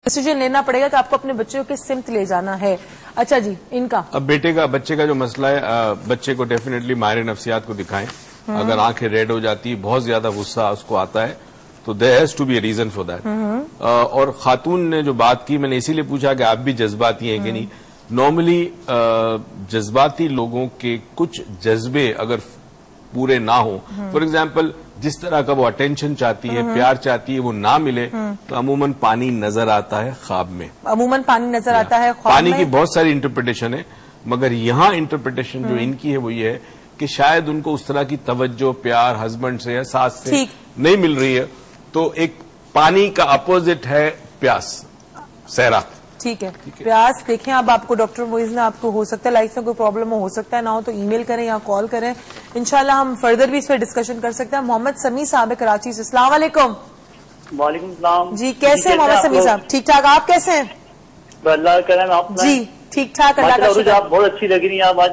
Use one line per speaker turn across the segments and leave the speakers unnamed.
Decision لینا پڑے گا کہ آپ کو اپنے بچوں کے سمت لے جانا ہے. اچھا جی, ان کا
اب بچے کا جو مسئلہ ہے, بچے کو ڈیفینیٹلی ماہر نفسیات کو دکھائیں. اگر آنکھیں ریڈ ہو جاتی, بہت زیادہ غصہ اس کو آتا ہے, تو there has to be a reason for that. اور خاتون نے جو بات کی, میں نے اسی لیے پوچھا کہ آپ بھی جذباتی ہیں کہ نہیں. نارملی جذباتی لوگوں کے کچھ جذبے اگر پورے نہ ہوں, فار ایگزامپل جس طرح کا وہ اٹینشن چاہتی ہے, پیار چاہتی ہے, وہ نہ ملے تو عموماً پانی نظر آتا ہے خواب میں.
عموماً پانی نظر آتا ہے خواب
پانی
میں.
کی بہت ساری انٹرپریٹیشن ہے, مگر یہاں انٹرپریٹیشن جو ان کی ہے وہ یہ ہے کہ شاید ان کو اس طرح کی توجہ, پیار ہسبینڈ سے یا ساس سے نہیں مل رہی ہے. تو ایک پانی کا اپوزٹ ہے پیاس, صحرا.
ٹھیک ہے, پیاس. دیکھیں اب آپ کو ڈاکٹر موئز نے, آپ کو ہو سکتا ہے لائف میں کوئی پرابلم ہو سکتا ہے, نہ ہو تو ای میل کریں یا کال کریں, انشاءاللہ ہم فردر بھی اس پہ ڈسکشن کر سکتے ہیں. محمد سمیع صاحب کراچی سے, السلام علیکم.
وعلیکم السلام.
جی کیسے ہیں محمد سمیع صاحب؟ ٹھیک ٹھاک, آپ کیسے ہیں؟
اللہ کرم آپ.
جی ٹھیک ٹھاک, اللہ کا شکر.
آپ بہت اچھی لگ رہی ہیں آپ آج.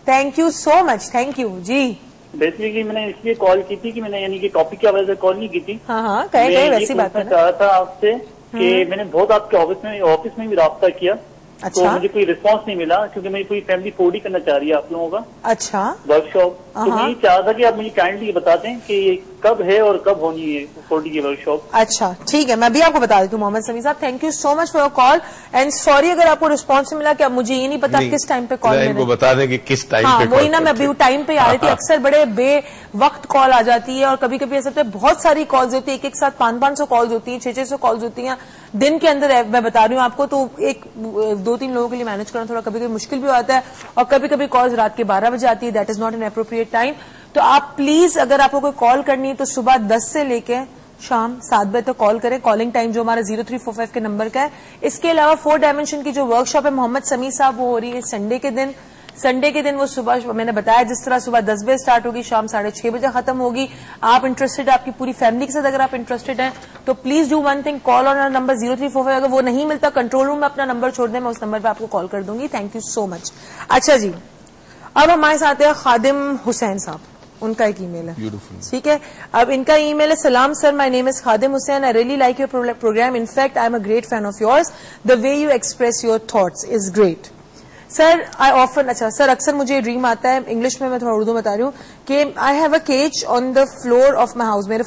Thank you so much, thank you. جی
بیسیکلی میں نے اس لیے کال کی تھی کہ میں نے یعنی کہ ٹاپک کی وجہ سے کال نہیں کی تھی.
ہاں کہے ویسی بات ہے.
میں چاہ رہا تھا آپ سے کہ میں نے بہت آپ کے آفس میں بھی رابطہ کیا, تو مجھے کوئی رسپانس نہیں ملا, کیونکہ میری پوری فیملی 4D کرنا چاہ رہی ہے آپ لوگوں کا.
اچھا,
ورک شاپ. تو میں یہ چاہ رہا تھا کہ آپ مجھے کائنڈلی بتا دیں کہ یہ کب ہے اور کب ہونی ہے 4D کی ورک شاپ.
اچھا ٹھیک ہے, میں بھی آپ کو بتا دیتی ہوں. محمد سمیع صاحب thank you so much for your call, and sorry اگر آپ کو رسپانس ملا کہ اب مجھے یہ نہیں پتا کس ٹائم پہ کال
ان کو بتا دیں کہ کس ٹائم پہ.
وہی نا, میں ابھی ٹائم پہ آ رہی تھی. اکثر بڑے بے وقت کال آ جاتی ہے, اور کبھی کبھی ایسا ہوتا ہے بہت ساری کالز ہوتی ہیں, ایک ساتھ 500 کالز ہوتی ہیں, 600 کالز ہوتی ہیں دن کے اندر. میں بتا رہی ہوں آپ کو, تو ایک 2-3 لوگوں کے لیے مینج کرنا تھوڑا کبھی کبھی مشکل بھی ہوتا ہے, اور کبھی کبھی کالز رات کے 12 بجے آتی ہے. That is not an appropriate time. تو آپ پلیز اگر آپ کو کوئی کال کرنی ہے تو صبح 10 سے لے کے شام 7 بجے تک کال کریں. کالنگ ٹائم جو ہمارا 0345 کے نمبر کا ہے. اس کے علاوہ 4 ڈائمینشن کی جو ورک شاپ ہے محمد سمیع صاحب, وہ ہو رہی ہے سنڈے کے دن. سنڈے کے دن وہ صبح, میں نے بتایا جس طرح صبح 10 بجے سٹارٹ ہوگی, شام 6:30 بجے ختم ہوگی. آپ انٹرسٹڈ, آپ کی پوری فیملی کے ساتھ اگر آپ انٹرسٹڈ ہیں تو please do one thing, call on number 0345. اگر وہ نہیں ملتا کنٹرول روم میں اپنا نمبر چھوڑ دیں, میں اس نمبر پہ آپ کو کال کر دوں گی. تھینک یو سو مچ. اچھا جی, اب ہمارے ساتھ ہے خادم حسین صاحب, ان کا ایک ای میل ہے. ٹھیک ہے, اب ان کا ای میل ہے, سلام sir, my name is Khadim Hussain, I really like your programme, in fact I am a great fan of yours, the way you express your thoughts is great. Sir I often, اچھا سر, اکثر مجھے ڈریم آتا ہے, English میں تھوڑا اردو بتا رہی ہوں, کہ I have a cage on the floor of my house. میرے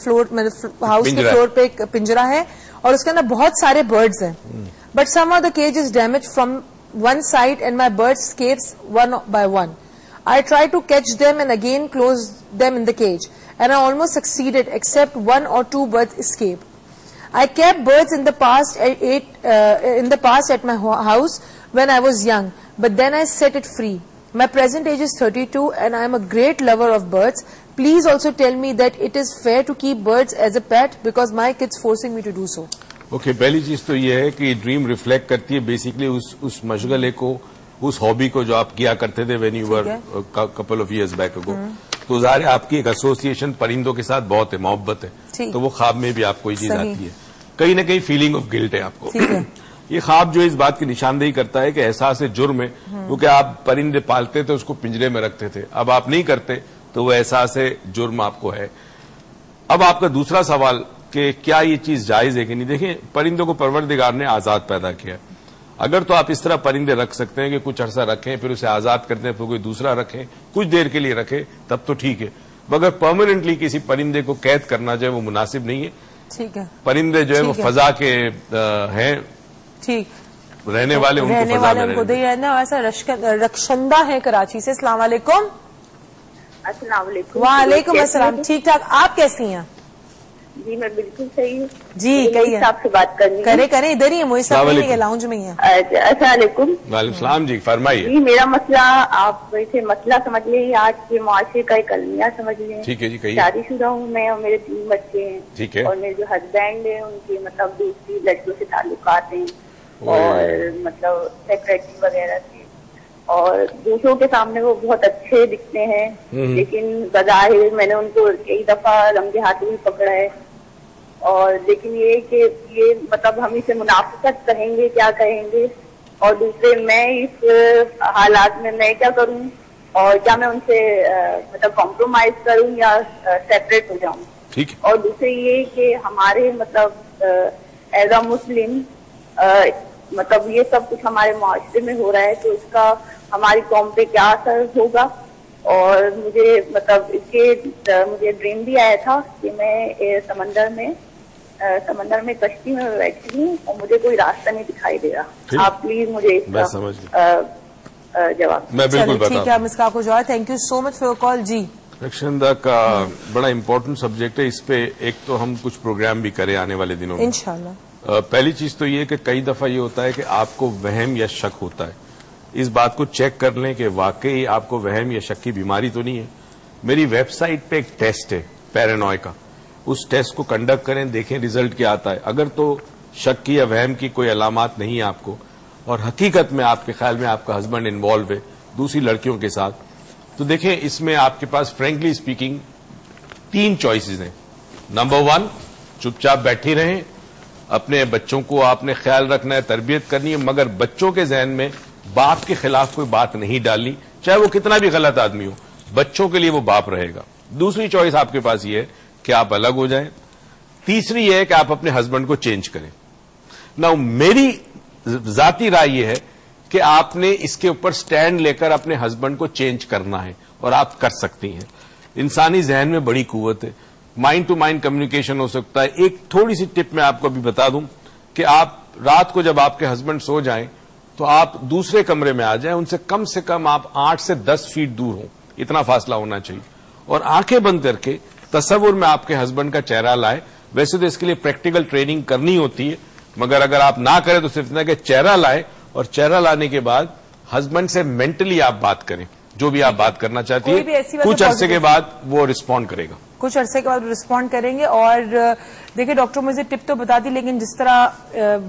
ہاؤس کے فلور پہ ایک پنجرا ہے, اور اس کے اندر بہت سارے برڈز ہیں, but some of the cage is damage from one side, and my bird escapes one by one. I tried to catch them and again close them in the cage, and I almost succeeded except 1 or 2 birds escaped. I kept birds in the past at my house when I was young, but then I set it free. My present age is 32 and I am a great lover of birds. Please also tell me that it is fair to keep birds as a pet because my kids forcing me to do so.
Okay, پہلی چیز تو یہ ہے کہ dream reflect کرتی ہے basically اس مشغلے کو, اس hobby کو جو آپ کیا کرتے تھے when you were couple of years back اگو. تو ظاہر ہے آپ کی ایک ایسوسیشن پرندوں کے ساتھ بہت ہے, محبت ہے, تو وہ خواب میں بھی آپ کو یہ چیز آتی ہے. کہیں نہ کہیں فیلنگ آف گلٹ ہے آپ کو. یہ خواب جو اس بات کی نشاندہی کرتا ہے کہ احساس جرم ہے, کیونکہ آپ پرندے پالتے تھے, اس کو پنجرے میں رکھتے تھے, اب آپ نہیں کرتے تو وہ احساس جرم آپ کو ہے. اب آپ کا دوسرا سوال کہ کیا یہ چیز جائز ہے کہ نہیں. دیکھیں, پرندوں کو پروردگار نے آزاد پیدا کیا ہے. اگر تو آپ اس طرح پرندے رکھ سکتے ہیں کہ کچھ عرصہ رکھیں, پھر اسے آزاد کرتے ہیں, پھر کوئی دوسرا رکھیں, کچھ دیر کے لیے رکھیں, تب تو ٹھیک ہے. مگر پرماننٹلی کسی پرندے کو قید کرنا جو ہے وہ مناسب نہیں ہے. ٹھیک ہے, پرندے جو ہے وہ فضا کے ہیں, ٹھیک رہنے والے, ان کو فضا میں
رہنا. ویسا رکشندہ ہے کراچی سے, السلام علیکم.
السلام علیکم.
وعلیکم السلام. ٹھیک ٹھاک, آپ کیسی ہیں؟
جی میں بالکل صحیح ہوں.
جی کہیے,
آپ سے بات کرنی
کریں ادھر ہی ہے, موئی صاحب نہیں ہے, لاؤنج میں ہی ہے.
السلام علیکم.
وعلیکم السلام. جی فرمائیے.
جی میرا مسئلہ آپ اسے مسئلہ سمجھ لیں, آج کے معاشرے کا ایک المیہ سمجھ لیں.
ٹھیک ہے جی, کہیے.
شادی شدہ ہوں میں, اور میرے 3 بچے ہیں.
ٹھیک ہے.
اور میرے جو ہسبینڈ ہیں ان کے مطلب دوسری لڑکیوں سے تعلقات ہیں, اور مطلب سیکریٹری وغیرہ سے, اور دوسروں کے سامنے وہ بہت اچھے دکھتے ہیں, لیکن بظاہر میں نے ان کو کئی دفعہ رنگے ہاتھوں بھی پکڑا ہے. اور لیکن یہ کہ یہ مطلب ہم اسے منافقت کہیں گے, کیا کہیں گے. اور دوسرے میں اس حالات میں کیا کروں, اور کیا میں ان سے مطلب کمپرومائز کروں یا سیپریٹ ہو جاؤں.
ٹھیک ہے.
اور دوسرے یہ کہ ہمارے مطلب ایز اے مسلم مطلب یہ سب کچھ ہمارے معاشرے میں ہو رہا ہے تو اس کا ہماری قوم پہ کیا اثر ہوگا. اور مجھے مطلب اس کے مجھے ڈریم بھی آیا تھا کہ میں سمندر میں کشتی میں بیٹھی ہوں اور مجھے کوئی راستہ نہیں دکھائی دے رہا. آپ پلیز مجھے اس کا جواب.
میں بالکل بتا.
ٹھیک ہے ہم اس کا آپ کو جواب. Thank you so much for your call. جی
رکشندہ کا بڑا امپورٹنٹ سبجیکٹ ہے. اس پہ ایک تو ہم کچھ پروگرام بھی کریں آنے والے دنوں میں
انشاءاللہ.
پہلی چیز تو یہ کہ کئی دفعہ یہ ہوتا ہے کہ آپ کو وہم یا شک ہوتا ہے. اس بات کو چیک کر لیں کہ واقعی آپ کو وہم یا شک کی بیماری تو نہیں ہے. میری ویب سائٹ پہ ایک ٹیسٹ ہے پیرانوئے کا, اس ٹیسٹ کو کنڈکٹ کریں, دیکھیں ریزلٹ کیا آتا ہے. اگر تو شک کی یا وہم کی کوئی علامات نہیں ہے آپ کو اور حقیقت میں آپ کے خیال میں آپ کا ہسبینڈ انوالو ہے دوسری لڑکیوں کے ساتھ, تو دیکھیں اس میں آپ کے پاس فرینکلی اسپیکنگ 3 چوائسز ہیں. نمبر 1, چپ چاپ بیٹھی رہیں, اپنے بچوں کو آپ نے خیال رکھنا ہے, تربیت کرنی ہے, مگر بچوں کے ذہن میں باپ کے خلاف کوئی بات نہیں ڈالنی, چاہے وہ کتنا بھی غلط آدمی ہو, بچوں کے لیے وہ باپ رہے گا. دوسری چوائس آپ کے پاس یہ ہے کہ آپ الگ ہو جائیں. تیسری یہ ہے کہ آپ اپنے ہسبینڈ کو چینج کریں. ناؤ میری ذاتی رائے یہ ہے کہ آپ نے اس کے اوپر سٹینڈ لے کر اپنے ہسبینڈ کو چینج کرنا ہے اور آپ کر سکتی ہیں. انسانی ذہن میں بڑی قوت ہے, مائنڈ ٹو مائنڈ کمیونیکیشن ہو سکتا ہے. ایک تھوڑی سی ٹپ میں آپ کو ابھی بتا دوں کہ آپ رات کو جب آپ کے ہسبینڈ سو جائیں تو آپ دوسرے کمرے میں آ جائیں, ان سے کم آپ 8 سے 10 فیٹ دور ہوں, اتنا فاصلہ ہونا چاہیے, اور آنکھیں بند کر کے تصور میں آپ کے ہسبینڈ کا چہرہ لائیں. ویسے تو اس کے لیے پریکٹیکل ٹریننگ کرنی ہوتی ہے, مگر اگر آپ نہ کریں تو صرف اتنا کہ چہرہ لائیں, اور چہرہ لانے کے بعد ہسبینڈ سے مینٹلی آپ بات کریں, جو بھی آپ بات کرنا چاہتی ہے. کچھ عرصے کے بعد وہ رسپونڈ کرے گا,
کچھ عرصے کے بعد رسپونڈ کریں گے. اور دیکھیں ڈاکٹر مجھے ٹپ تو بتا دی, لیکن جس طرح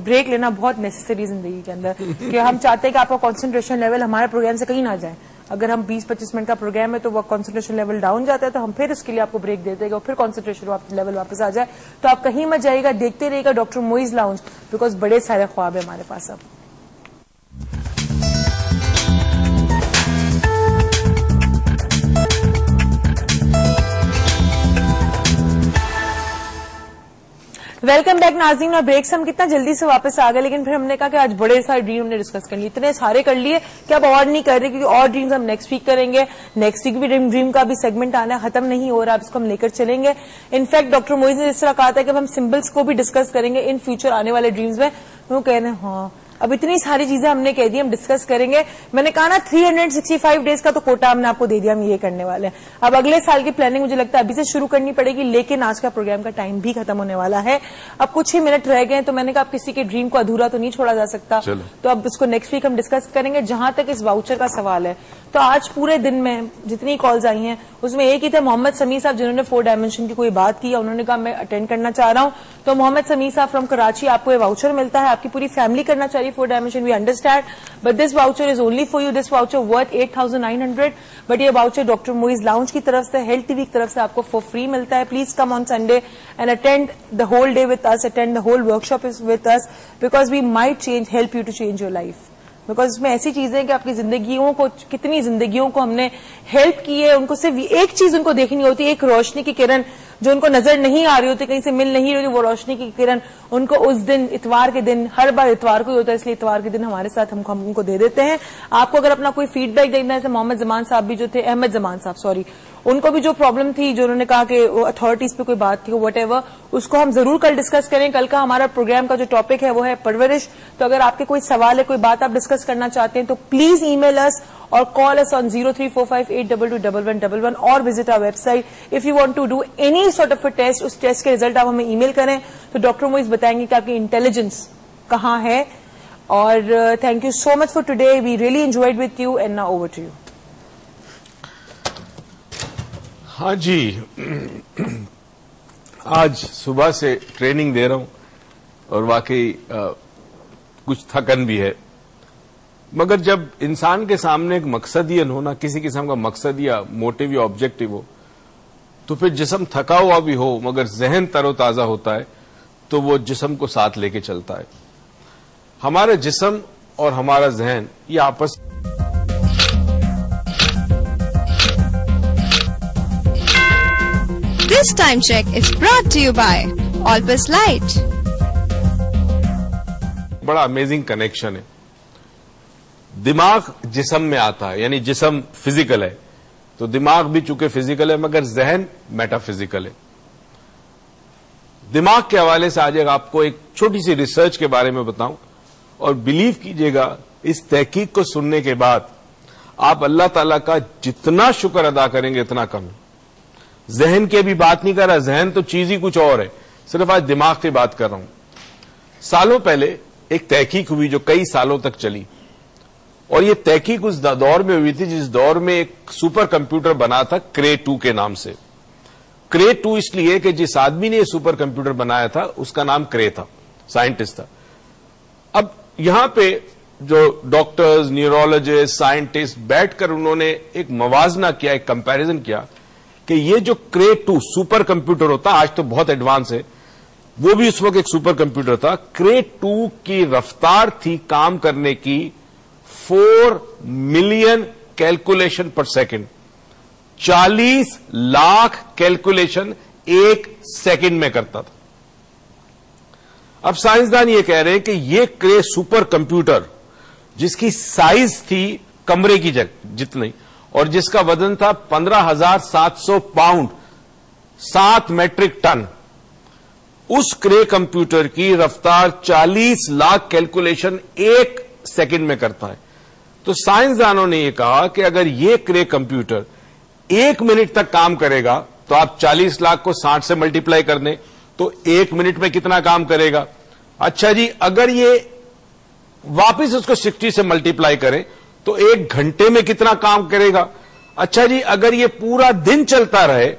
بریک لینا بہت نیسیسری زندگی کے اندر, کہ ہم چاہتے ہیں کہ آپ کا کانسنٹریشن لیول ہمارے پروگرام سے کہیں نہ جائے. اگر ہم 20-25 منٹ کا پروگرام ہے تو وہ کانسنٹریشن لیول ڈاؤن جاتا ہے, تو ہم پھر اس کے لیے آپ کو بریک دیتے گا, اور پھر کانسنٹریشن لیول واپس آ جائے. تو آپ کہیں مت جائے گا, دیکھتے رہے گا ڈاکٹر موئز لاؤنج, بیکاز بڑے سارے خواب ہیں ہمارے پاس اب. ویلکم بیک ناظرین. اور بریک سے ہم کتنا جلدی سے واپس آ گئے, لیکن پھر ہم نے کہا کہ آج بڑے سارے ڈریم ہم نے ڈسکس کر لیے, اتنے سارے کر لیے کہ اب اور نہیں کر رہے, کیونکہ اور ڈریمز ہم نیکسٹ ویک کریں گے. نیکسٹ ویک بھی ڈریم کا بھی سیگمنٹ آنا ہے, ختم نہیں ہو رہا, اب اس کو ہم لے کر چلیں گے. انفیکٹ ڈاکٹر موئز نے جس طرح کہا تھا کہ ہم سمبلس کو بھی ڈسکس کریں گے ان فیوچر آنے والے ڈریمز میں, وہ کہہ رہے ہیں ہاں اب اتنی ساری چیزیں ہم نے کہہ دی, ہم ڈسکس کریں گے. میں نے کہا نا 365 ڈیز کا تو کوٹا ہم نے آپ کو دے دیا, ہم یہ کرنے والے ہیں. اب اگلے سال کی پلاننگ مجھے لگتا ہے ابھی سے شروع کرنی پڑے گی, لیکن آج کا پروگرام کا ٹائم بھی ختم ہونے والا ہے. اب کچھ ہی منٹ رہ گئے, تو میں نے کہا اب کسی کے ڈریم کو ادھورا تو نہیں چھوڑا جا سکتا, تو اب اس کو نیکسٹ ویک ہم ڈسکس کریں گے. جہاں تک اس واؤچر کا سوال ہے, تو آج پورے دن میں جتنی کالز آئی ہیں اس میں ایک ہی تھے محمد سمیع صاحب, جنہوں نے 4 ڈائمینشن کی کوئی بات کی, انہوں نے کہا میں اٹینڈ کرنا چاہ رہا ہوں. تو محمد سمیع صاحب فرام کراچی, آپ کو یہ واؤچر ملتا ہے, آپ کی پوری فیملی کرنا چاہیے 4 dimension, we understand, but this voucher is only for you. This voucher worth 8,900, but یہ واؤچر ڈاکٹر موئز لاؤنج کی طرف سے, ہیلتھ ٹی وی کی طرف سے آپ کو فور فری ملتا ہے. Please come on Sunday and attend the whole day with us, attend the whole workshop with us, because we might help you to change your life. Because اس میں ایسی چیزیں کہ آپ کی زندگیوں کو, کتنی زندگیوں کو ہم نے ہیلپ کی ہے. ان کو صرف ایک چیز ان کو دیکھنی ہوتی ہے, ایک روشنی کی کرن جو ان کو نظر نہیں آ رہی ہوتی, کہیں سے مل نہیں رہی, وہ روشنی کی کرن ان کو اس دن اتوار کے دن, ہر بار اتوار کو ہی ہوتا ہے, اس لیے اتوار کے دن ہمارے ساتھ ہم ان کو دے دیتے ہیں. آپ کو اگر اپنا کوئی فیڈ بیک دینا ہے, جیسے محمد زمان صاحب بھی جو تھے, احمد زمان صاحب سوری, ان کو بھی جو پرابلم تھی, جو انہوں نے کہا کہ اتھارٹیز پہ کوئی بات تھی, وٹ ایور, اس کو ہم ضرور کل ڈسکس کریں. کل کا ہمارا پروگرام کا جو ٹاپک ہے وہ ہے پرورش. تو اگر آپ کے کوئی سوال ہے, کوئی بات آپ ڈسکس کرنا چاہتے ہیں, تو please email us or call us on 0345822111 or visit our website. If you want to do any sort of a test, اس ٹیسٹ کے ریزلٹ آپ ہمیں ای میل کریں, تو ڈاکٹر موئز بتائیں گے کہ آپ کی انٹیلیجنس کہاں ہے. اور thank you so much for today, we really enjoyed with you, and now over to you.
ہاں جی, آج صبح سے ٹریننگ دے رہا ہوں اور واقعی کچھ تھکن بھی ہے, مگر جب انسان کے سامنے ایک مقصد ہی ہونا, کسی قسم کا مقصد یا موٹو یا آبجیکٹو ہو, تو پھر جسم تھکا ہوا بھی ہو مگر ذہن تر و تازہ ہوتا ہے, تو وہ جسم کو ساتھ لے کے چلتا ہے. ہمارا جسم اور ہمارا ذہن یہ آپس
This time check is brought to you by Allbus Light.
بڑا امیزنگ کنیکشن ہے. دماغ جسم میں آتا ہے, یعنی جسم فزیکل ہے تو دماغ بھی چونکہ فزیکل ہے, مگر ذہن میٹا فزیکل ہے. دماغ کے حوالے سے آج آپ کو ایک چھوٹی سی ریسرچ کے بارے میں بتاؤں, اور بلیو کیجئے گا اس تحقیق کو سننے کے بعد آپ اللہ تعالیٰ کا جتنا شکر ادا کریں گے اتنا کم ہے. ذہن کی بھی بات نہیں کر رہا, ذہن تو چیز ہی کچھ اور ہے, صرف آج دماغ کی بات کر رہا ہوں. سالوں پہلے ایک تحقیق ہوئی جو کئی سالوں تک چلی, اور یہ تحقیق اس دور میں ہوئی تھی جس دور میں ایک سپر کمپیوٹر بنا تھا کرے 2 کے نام سے. کرے 2 اس لیے کہ جس آدمی نے یہ سپر کمپیوٹر بنایا تھا اس کا نام کرے تھا, سائنٹسٹ تھا. اب یہاں پہ جو ڈاکٹرز, نیورولوجسٹ, سائنٹسٹ بیٹھ کر انہوں نے ایک موازنہ کیا, ایک کمپیریزن کیا کہ یہ جو کرے 2 سپر کمپیوٹر ہوتا, آج تو بہت ایڈوانس ہے, وہ بھی اس وقت ایک سپر کمپیوٹر تھا. کرے 2 کی رفتار تھی کام کرنے کی 4 million calculation per second, 40 lakh calculation ایک سیکنڈ میں کرتا تھا. اب سائنسدان یہ کہہ رہے ہیں کہ یہ کرے سپر کمپیوٹر جس کی سائز تھی کمرے کی جتنی, اور جس کا وزن تھا 15,700 پاؤنڈ, 7 میٹرک ٹن, اس کرے کمپیوٹر کی رفتار 40 لاکھ کیلکولیشن ایک سیکنڈ میں کرتا ہے. تو سائنسدانوں نے یہ کہا کہ اگر یہ کرے کمپیوٹر 1 منٹ تک کام کرے گا تو آپ 40 لاکھ کو 60 سے ملٹیپلائی کر دیں تو 1 منٹ میں کتنا کام کرے گا. اچھا جی, اگر یہ واپس اس کو 60 سے ملٹیپلائی کریں تو 1 گھنٹے میں کتنا کام کرے گا. اچھا جی, اگر یہ پورا دن چلتا رہے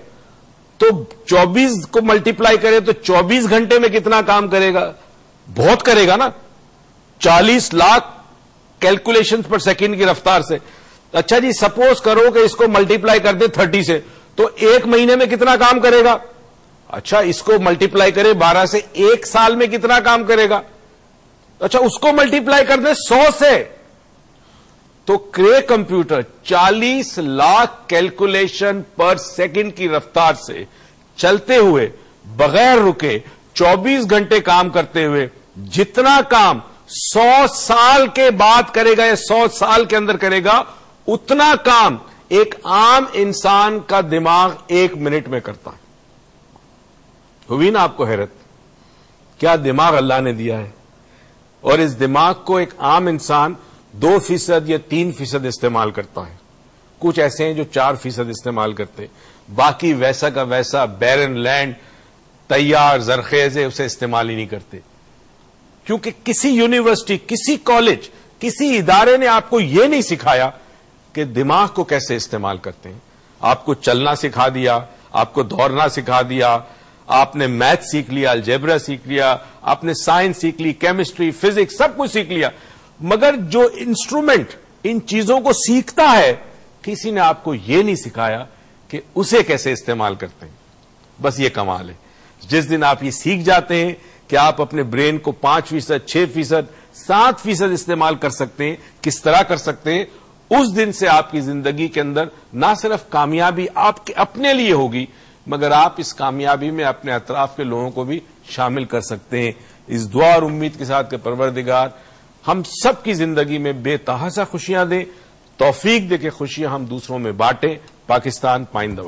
تو 24 کو ملٹیپلائی کرے تو 24 گھنٹے میں کتنا کام کرے گا. بہت کرے گا نا, 40 لاکھ کیلکولیشن پر سیکنڈ کی رفتار سے. اچھا جی, سپوز کرو کہ اس کو ملٹیپلائی کر دے 30 سے تو 1 مہینے میں کتنا کام کرے گا. اچھا, اس کو ملٹیپلائی کرے 12 سے, 1 سال میں کتنا کام کرے گا. اچھا, اس کو ملٹیپلائی کر دیں 100 سے تو کرے computer 40 lakh calculation per second کی رفتار سے چلتے ہوئے بغیر رکے 24 گھنٹے کام کرتے ہوئے جتنا کام 100 سال کے بعد کرے گا یا 100 سال کے اندر کرے گا, اتنا کام ایک عام انسان کا دماغ 1 منٹ میں کرتا ہے. ہوئی نا آپ کو حیرت, کیا دماغ اللہ نے دیا ہے, اور اس دماغ کو ایک عام انسان 2% یا 3% استعمال کرتا ہے. کچھ ایسے ہیں جو 4% استعمال کرتے, باقی ویسا کا ویسا بیرن لینڈ تیار زرخیز ہے, اسے استعمال ہی نہیں کرتے. کیونکہ کسی یونیورسٹی, کسی کالج, کسی ادارے نے آپ کو یہ نہیں سکھایا کہ دماغ کو کیسے استعمال کرتے ہیں. آپ کو چلنا سکھا دیا, آپ کو دوڑنا سکھا دیا, آپ نے میتھ سیکھ لیا, الجبرا سیکھ لیا, آپ نے سائنس سیکھ لی, کیمسٹری, فزکس, سب کچھ سیکھ لیا, مگر جو انسٹرومنٹ ان چیزوں کو سیکھتا ہے کسی نے آپ کو یہ نہیں سکھایا کہ اسے کیسے استعمال کرتے ہیں. بس یہ کمال ہے. جس دن آپ یہ سیکھ جاتے ہیں کہ آپ اپنے برین کو 5%, 6%, 7% استعمال کر سکتے ہیں, کس طرح کر سکتے ہیں, اس دن سے آپ کی زندگی کے اندر نہ صرف کامیابی آپ کے اپنے لیے ہوگی, مگر آپ اس کامیابی میں اپنے اطراف کے لوگوں کو بھی شامل کر سکتے ہیں. اس دعا اور امید کے ساتھ کہ پروردگار ہم سب کی زندگی میں بے تحاشا خوشیاں دیں, توفیق دے کہ خوشیاں ہم دوسروں میں بانٹیں. پاکستان پائندہ.